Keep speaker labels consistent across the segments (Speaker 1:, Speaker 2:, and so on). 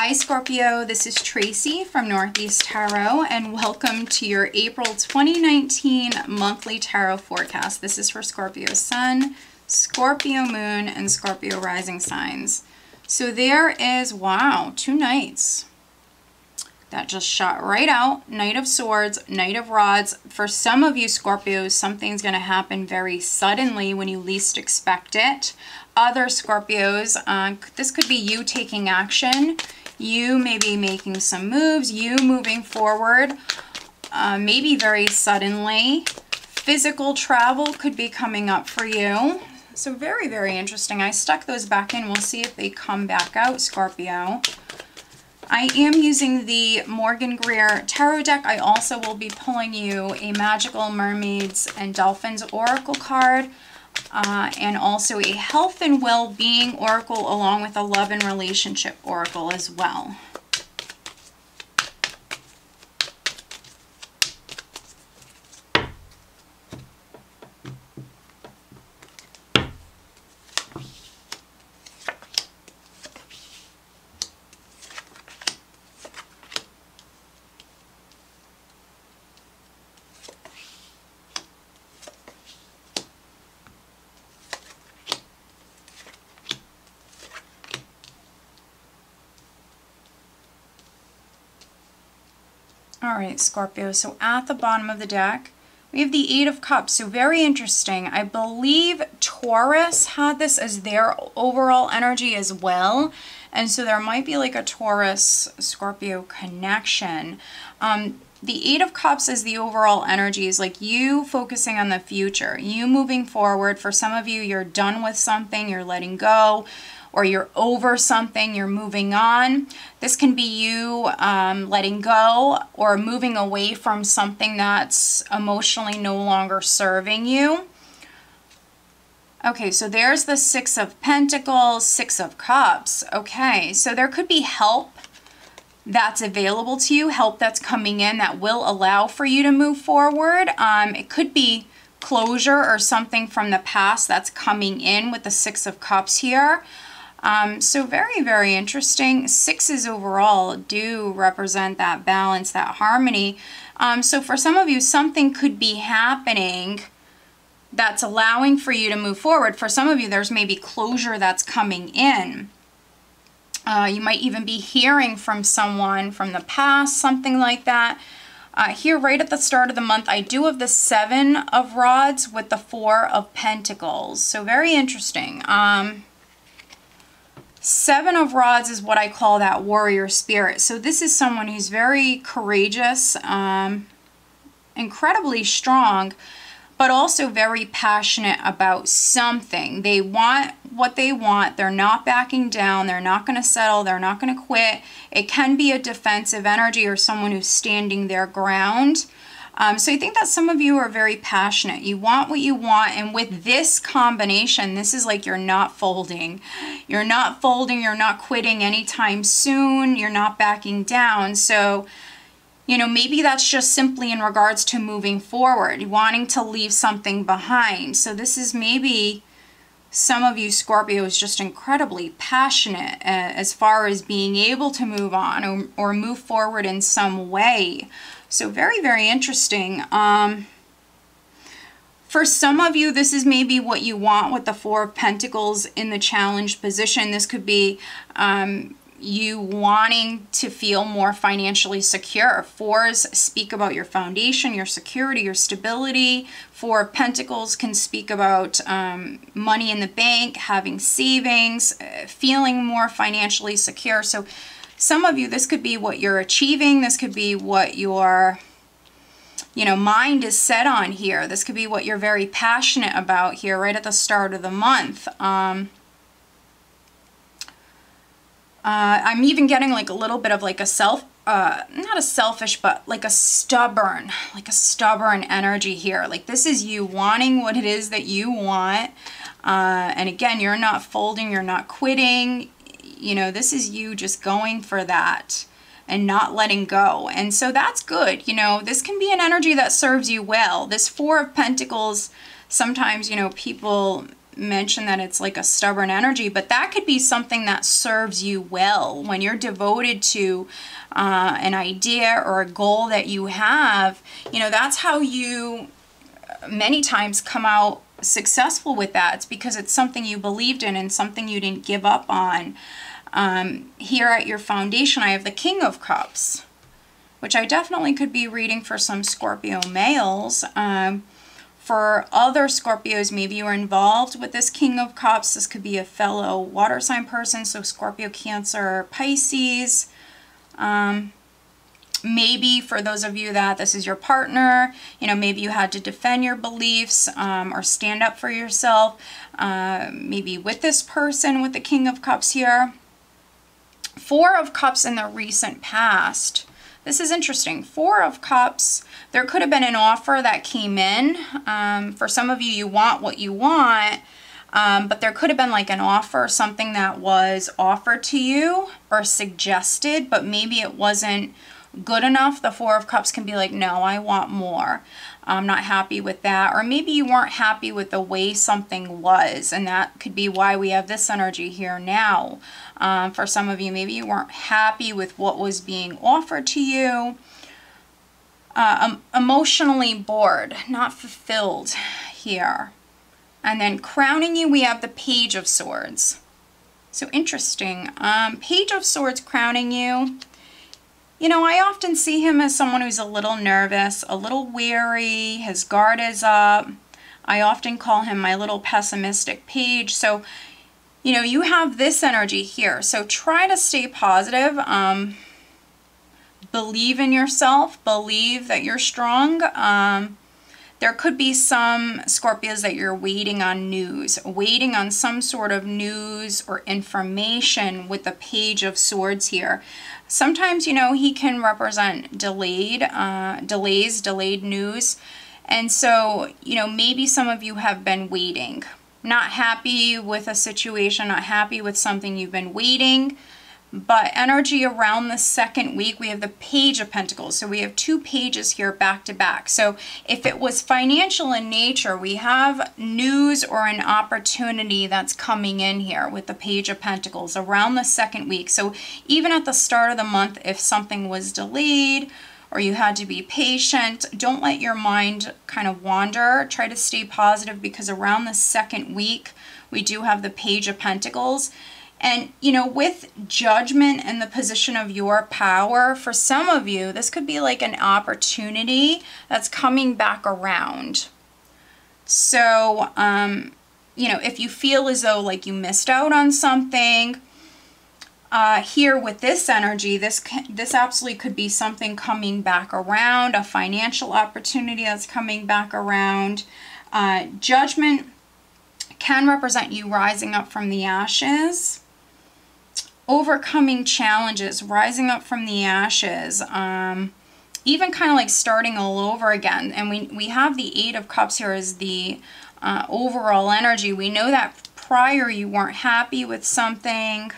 Speaker 1: Hi Scorpio, this is Tracy from Northeast Tarot and welcome to your April 2019 monthly tarot forecast. This is for Scorpio Sun, Scorpio Moon, and Scorpio Rising signs. So there is, wow, 2 knights that just shot right out. Knight of Swords, Knight of Rods. For some of you Scorpios, something's going to happen very suddenly when you least expect it. Other Scorpios, this could be you taking action. You may be making some moves, you moving forward, maybe very suddenly. Physical travel could be coming up for you. So very, very interesting. I stuck those back in. We'll see if they come back out, Scorpio. I am using the Morgan Greer Tarot deck. I also will be pulling you a Magical Mermaids and Dolphins Oracle card. And also a health and well-being oracle along with a love and relationship oracle as well. All right, Scorpio, so at the bottom of the deck, we have the 8 of Cups, so very interesting. I believe Taurus had this as their overall energy as well, and so there might be like a Taurus-Scorpio connection. The 8 of Cups is the overall energy, is like you focusing on the future, you moving forward. For some of you, you're done with something, you're letting go, or you're over something, you're moving on. This can be you letting go or moving away from something that's emotionally no longer serving you. Okay, so there's the 6 of Pentacles, 6 of Cups. Okay, so there could be help that's available to you, help that's coming in that will allow for you to move forward. It could be closure or something from the past that's coming in with the 6 of Cups here. So very, very interesting. 6s overall do represent that balance, that harmony. So for some of you, something could be happening that's allowing for you to move forward. For some of you, there's maybe closure that's coming in. You might even be hearing from someone from the past, something like that. Here right at the start of the month, I do have the 7 of Rods with the 4 of Pentacles. So very interesting. 7 of Rods is what I call that warrior spirit. So this is someone who's very courageous, incredibly strong, but also very passionate about something. They want what they want. They're not backing down. They're not going to settle. They're not going to quit. It can be a defensive energy or someone who's standing their ground. So I think that some of you are very passionate. You want what you want, and with this combination, this is like you're not folding. You're not folding, you're not quitting anytime soon, you're not backing down. So, you know, maybe that's just simply in regards to moving forward, wanting to leave something behind. So this is maybe some of you Scorpio is just incredibly passionate as far as being able to move on or move forward in some way. So very, very interesting. For some of you, this is maybe what you want with the 4 of Pentacles in the challenged position. This could be you wanting to feel more financially secure. 4s speak about your foundation, your security, your stability. 4 of Pentacles can speak about money in the bank, having savings, feeling more financially secure. So some of you, this could be what you're achieving. This could be what your, you know, mind is set on here. This could be what you're very passionate about here right at the start of the month. I'm even getting like a little bit of like a not a selfish, but like a stubborn energy here. Like this is you wanting what it is that you want. And again, you're not folding, you're not quitting. You know, this is you just going for that and not letting go. And so that's good. You know, this can be an energy that serves you well. This 4 of Pentacles, sometimes, you know, people mention that it's like a stubborn energy, but that could be something that serves you well when you're devoted to an idea or a goal that you have. You know, that's how you many times come out successful with that. It's because it's something you believed in and something you didn't give up on. Here at your foundation, I have the King of Cups, which I definitely could be reading for some Scorpio males. For other Scorpios, maybe you are involved with this King of Cups. This could be a fellow water sign person, so Scorpio, Cancer, Pisces. Maybe for those of you that this is your partner, you know, maybe you had to defend your beliefs or stand up for yourself. Maybe with this person with the King of Cups here. Four of Cups in the recent past. This is interesting. Four of Cups, there could have been an offer that came in. For some of you, you want what you want, but there could have been like an offer, something that was offered to you or suggested, but maybe it wasn't good enough. The Four of Cups can be like, no, I want more. I'm not happy with that. Or maybe you weren't happy with the way something was, and that could be why we have this energy here now. For some of you, maybe you weren't happy with what was being offered to you. Emotionally bored, not fulfilled here. And then crowning you, we have the Page of Swords. So interesting. Page of Swords crowning you. You know, I often see him as someone who's a little nervous, a little weary, his guard is up. I often call him my little pessimistic page. So, you know, you have this energy here. So try to stay positive. Believe in yourself. Believe that you're strong. There could be some Scorpios that you're waiting on news, waiting on some sort of news or information with the Page of Swords here. Sometimes, you know, he can represent delayed news. And so, you know, maybe some of you have been waiting, not happy with a situation, not happy with something, you've been waiting. But energy around the second week, we have the Page of Pentacles. So we have two pages here back to back. So if it was financial in nature, we have news or an opportunity that's coming in here with the Page of Pentacles around the second week. So even at the start of the month, if something was delayed or you had to be patient, don't let your mind kind of wander. Try to stay positive, because around the second week, we do have the Page of Pentacles. And, you know, with Judgment and the position of your power, for some of you, this could be like an opportunity that's coming back around. So, you know, if you feel as though like you missed out on something, here with this energy, this absolutely could be something coming back around, a financial opportunity that's coming back around. Judgment can represent you rising up from the ashes. Overcoming challenges, rising up from the ashes, even kind of like starting all over again. And we have the Eight of Cups here as the overall energy. We know that prior you weren't happy with something.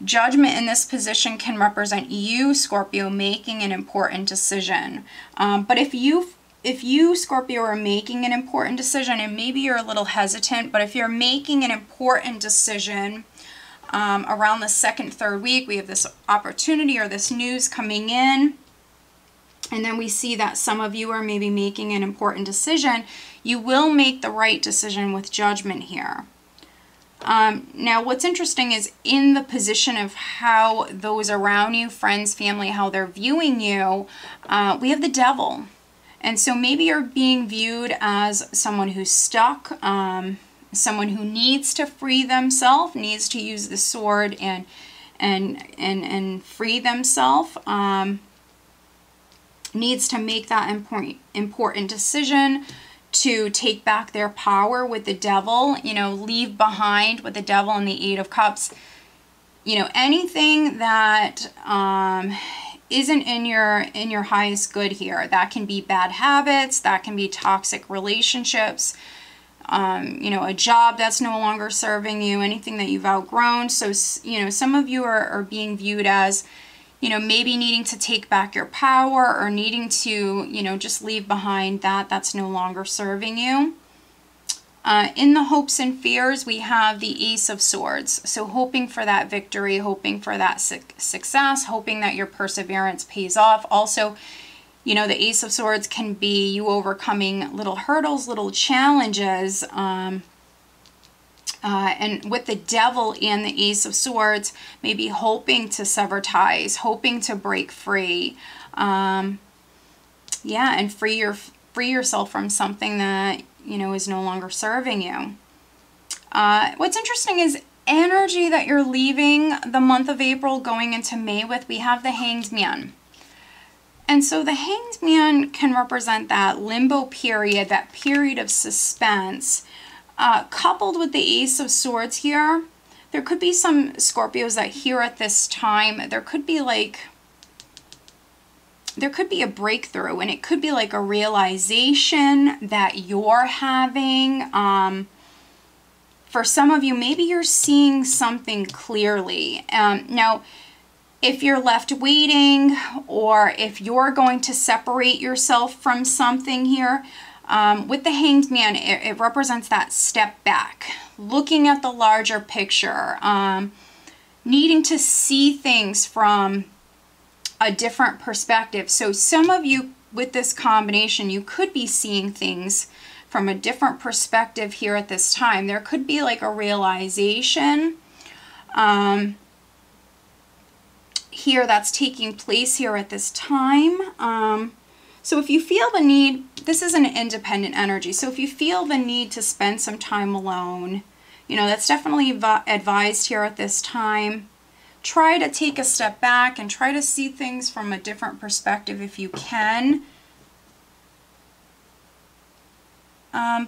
Speaker 1: Judgment in this position can represent you, Scorpio, making an important decision. But if you, Scorpio, are making an important decision, and maybe you're a little hesitant, but if you're making an important decision around the second, third week, we have this opportunity or this news coming in, and then we see that some of you are maybe making an important decision. You will make the right decision with Judgment here. Now, what's interesting is in the position of how those around you, friends, family, how they're viewing you, we have the Devil. And so maybe you're being viewed as someone who's stuck, someone who needs to free themselves, needs to use the sword and free themselves, needs to make that important decision to take back their power with the Devil, you know, leave behind with the Devil and the Eight of Cups, you know, anything that isn't in your highest good here. That can be bad habits, that can be toxic relationships, you know, a job that's no longer serving you, anything that you've outgrown. So, you know, some of you are being viewed as, you know, maybe needing to take back your power or needing to, you know, just leave behind that's no longer serving you. In the hopes and fears, we have the Ace of Swords. So hoping for that victory, hoping for that success, hoping that your perseverance pays off. Also, you know, the Ace of Swords can be you overcoming little hurdles, little challenges. And with the Devil and the Ace of Swords, maybe hoping to sever ties, hoping to break free. Yeah, and free yourself from something that, you know, is no longer serving you. What's interesting is energy that you're leaving the month of April going into May with, we have the Hanged Man. And so the Hanged Man can represent that limbo period, that period of suspense. Coupled with the Ace of Swords here, there could be some Scorpios that here at this time, there could be a breakthrough, and it could be like a realization that you're having. For some of you, maybe you're seeing something clearly. Now, if you're left waiting, or if you're going to separate yourself from something here, with the Hanged Man, it represents that step back, looking at the larger picture, needing to see things from a different perspective. So some of you with this combination, you could be seeing things from a different perspective here at this time. There could be like a realization here that's taking place here at this time. So if you feel the need, this is an independent energy. So if you feel the need to spend some time alone, you know, that's definitely advised here at this time. Try to take a step back and try to see things from a different perspective if you can.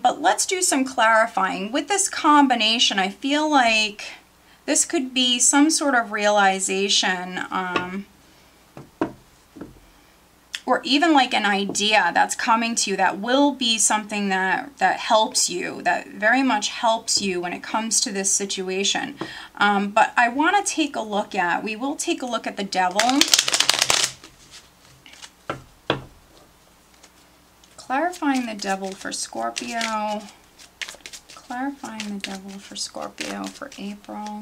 Speaker 1: But let's do some clarifying. With this combination, I feel like this could be some sort of realization, or even like an idea that's coming to you that will be something that helps you, that very much helps you when it comes to this situation. But I want to take a look at, we will take a look at the Devil. Clarifying the Devil for Scorpio. Clarifying the Devil for Scorpio for April.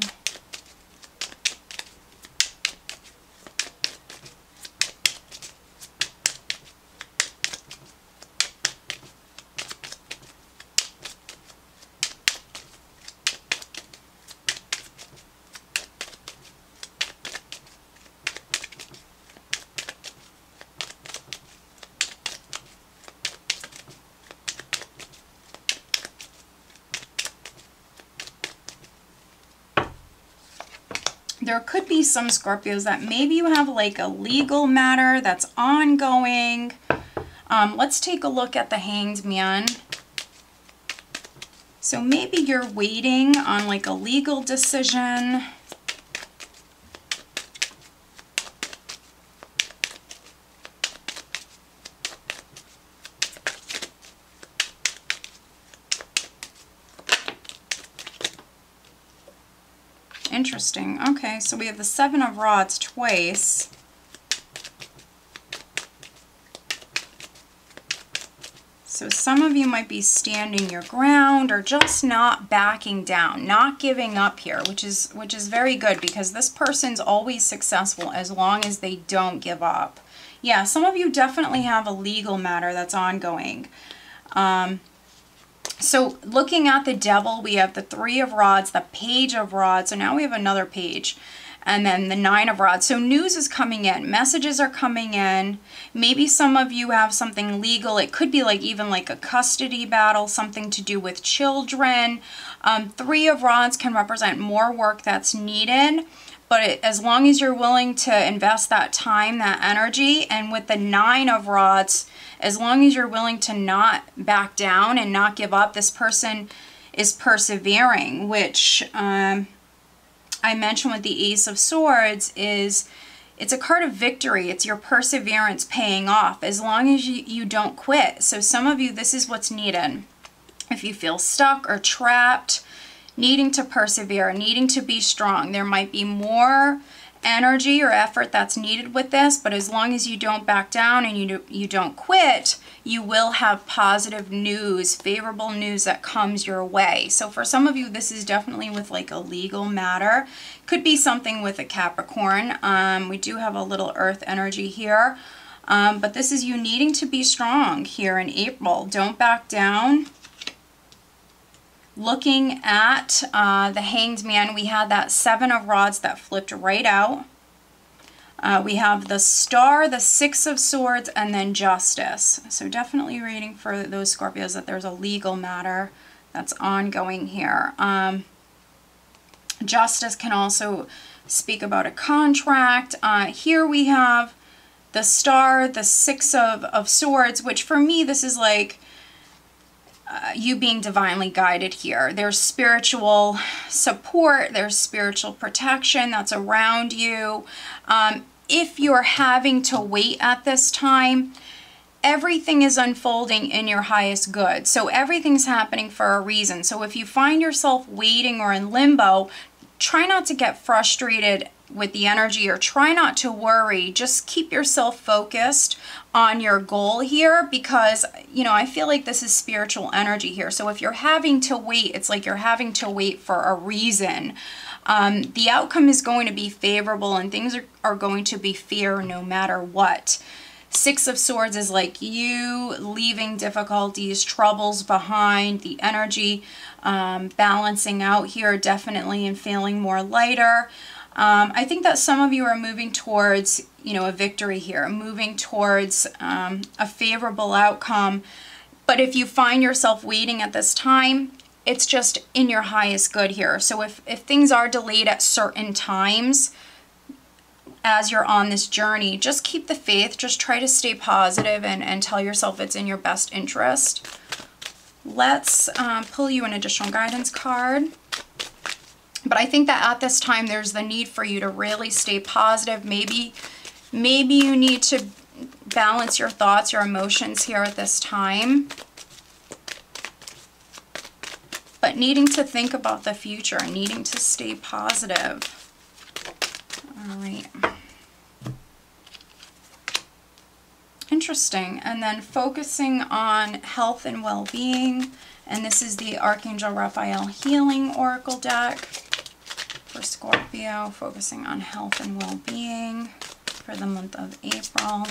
Speaker 1: There could be some Scorpios that maybe you have like a legal matter that's ongoing. Let's take a look at the Hanged Man. So maybe you're waiting on like a legal decision. Interesting. Okay, so we have the Seven of Rods twice. So some of you might be standing your ground or just not backing down, not giving up here, which is very good, because this person's always successful as long as they don't give up. Yeah, some of you definitely have a legal matter that's ongoing. So looking at the Devil, we have the Three of Rods, the Page of Rods. So now we have another page. And then the Nine of Rods. So news is coming in. Messages are coming in. Maybe some of you have something legal. It could be like even like a custody battle, something to do with children. Three of Rods can represent more work that's needed. But as long as you're willing to invest that time, that energy, and with the Nine of Rods, as long as you're willing to not back down and not give up, this person is persevering, which I mentioned with the Ace of Swords is it's a card of victory. It's your perseverance paying off as long as you don't quit. So some of you, this is what's needed. If you feel stuck or trapped, needing to persevere, needing to be strong, there might be more energy or effort that's needed with this, but as long as you don't back down and you don't quit, you will have positive news, favorable news that comes your way. So for some of you, this is definitely with like a legal matter. Could be something with a Capricorn. We do have a little earth energy here, but this is you needing to be strong here in April. Don't back down. Looking at the Hanged Man, we had that 7 of Rods that flipped right out. We have the Star, the 6 of Swords, and then Justice. So definitely reading for those Scorpios that there's a legal matter that's ongoing here. Justice can also speak about a contract. Here we have the Star, the 6 of Swords, which for me, this is like you being divinely guided here. There's spiritual support, there's spiritual protection that's around you. If you're having to wait at this time, everything is unfolding in your highest good. So everything's happening for a reason. So if you find yourself waiting or in limbo, try not to get frustrated with the energy or try not to worry. Just keep yourself focused on your goal here, because you know, I feel like this is spiritual energy here. So if you're having to wait, it's like you're having to wait for a reason. The outcome is going to be favorable and things are going to be fair no matter what. 6 of Swords is like you leaving difficulties, troubles behind, the energy balancing out here definitely and feeling more lighter. I think that some of you are moving towards, you know, a victory here, moving towards a favorable outcome. But if you find yourself waiting at this time, it's just in your highest good here. So if things are delayed at certain times as you're on this journey, just keep the faith. Just try to stay positive and tell yourself it's in your best interest. Let's pull you an additional guidance card. But I think that at this time, there's the need for you to really stay positive. Maybe you need to balance your thoughts, your emotions here at this time. But needing to think about the future, needing to stay positive. All right. Interesting. And then focusing on health and well-being. And this is the Archangel Raphael Healing Oracle deck for Scorpio, focusing on health and well-being for the month of April.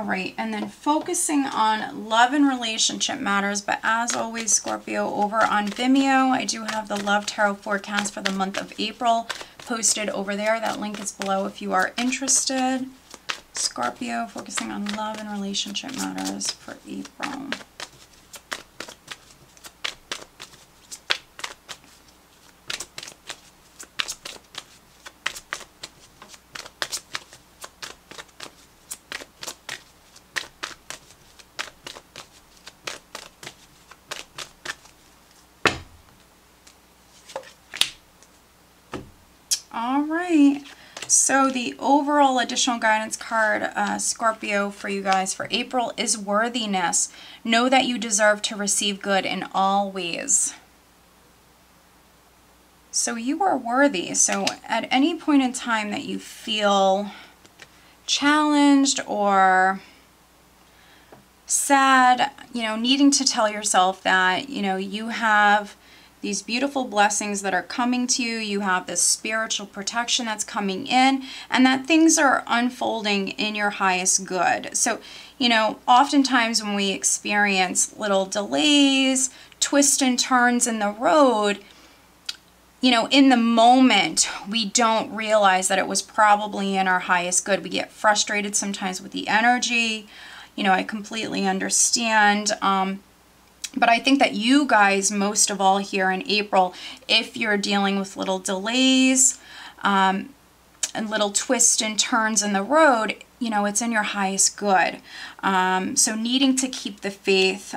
Speaker 1: Right, and then focusing on love and relationship matters. But as always, Scorpio, over on Vimeo, I do have the Love Tarot forecast for the month of April posted over there. That link is below if you are interested. Scorpio, focusing on love and relationship matters for April. All right, so the overall additional guidance card, Scorpio, for you guys for April is worthiness. Know that you deserve to receive good in all ways. So you are worthy. So at any point in time that you feel challenged or sad, you know, needing to tell yourself that, you know, you have these beautiful blessings that are coming to you, you have this spiritual protection that's coming in, and that things are unfolding in your highest good. So, you know, oftentimes when we experience little delays, twists and turns in the road, you know, in the moment, we don't realize that it was probably in our highest good. We get frustrated sometimes with the energy. You know, I completely understand. But I think that you guys, most of all here in April, if you're dealing with little delays and little twists and turns in the road, you know, it's in your highest good. So needing to keep the faith,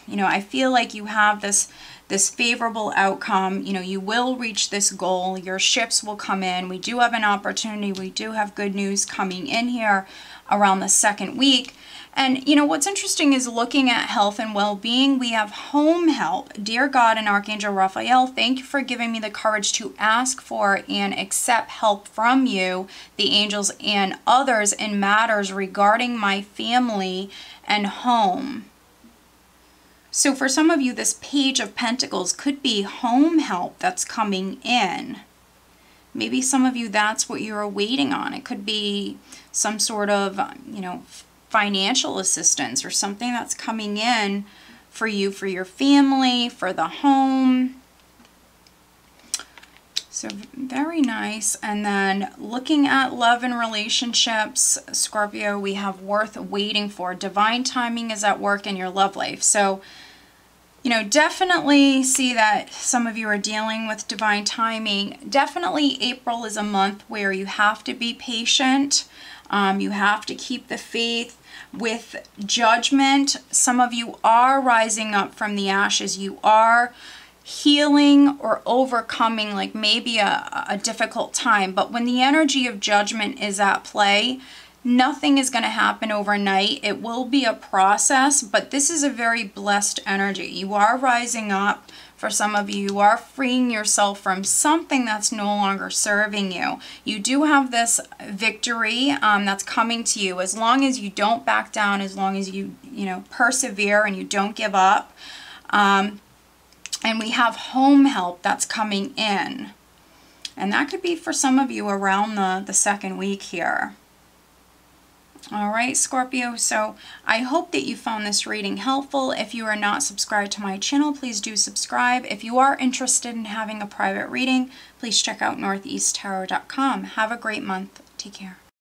Speaker 1: you know, I feel like you have this favorable outcome. You know, you will reach this goal. Your ships will come in. We do have an opportunity. We do have good news coming in here around the second week. And, you know, what's interesting is looking at health and well-being, we have home help. Dear God and Archangel Raphael, thank you for giving me the courage to ask for and accept help from you, the angels, and others in matters regarding my family and home. So for some of you, this Page of Pentacles could be home help that's coming in. Maybe some of you, that's what you're waiting on. It could be some sort of, you know, financial assistance or something that's coming in for you, for your family, for the home. So very nice. And then looking at love and relationships, Scorpio, we have worth waiting for. Divine timing is at work in your love life. So, you know, definitely see that some of you are dealing with divine timing. Definitely April is a month where you have to be patient. You have to keep the faith. With judgment, some of you are rising up from the ashes. You are healing or overcoming like maybe a difficult time. But when the energy of judgment is at play, nothing is going to happen overnight. It will be a process, but this is a very blessed energy. You are rising up. For some of you, you are freeing yourself from something that's no longer serving you. You do have this victory that's coming to you as long as you don't back down, as long as you know, persevere and you don't give up. And we have home help that's coming in. And that could be for some of you around the second week here. All right, Scorpio, so I hope that you found this reading helpful. If you are not subscribed to my channel, please do subscribe. If you are interested in having a private reading, please check out northeasttarot.com. Have a great month. Take care.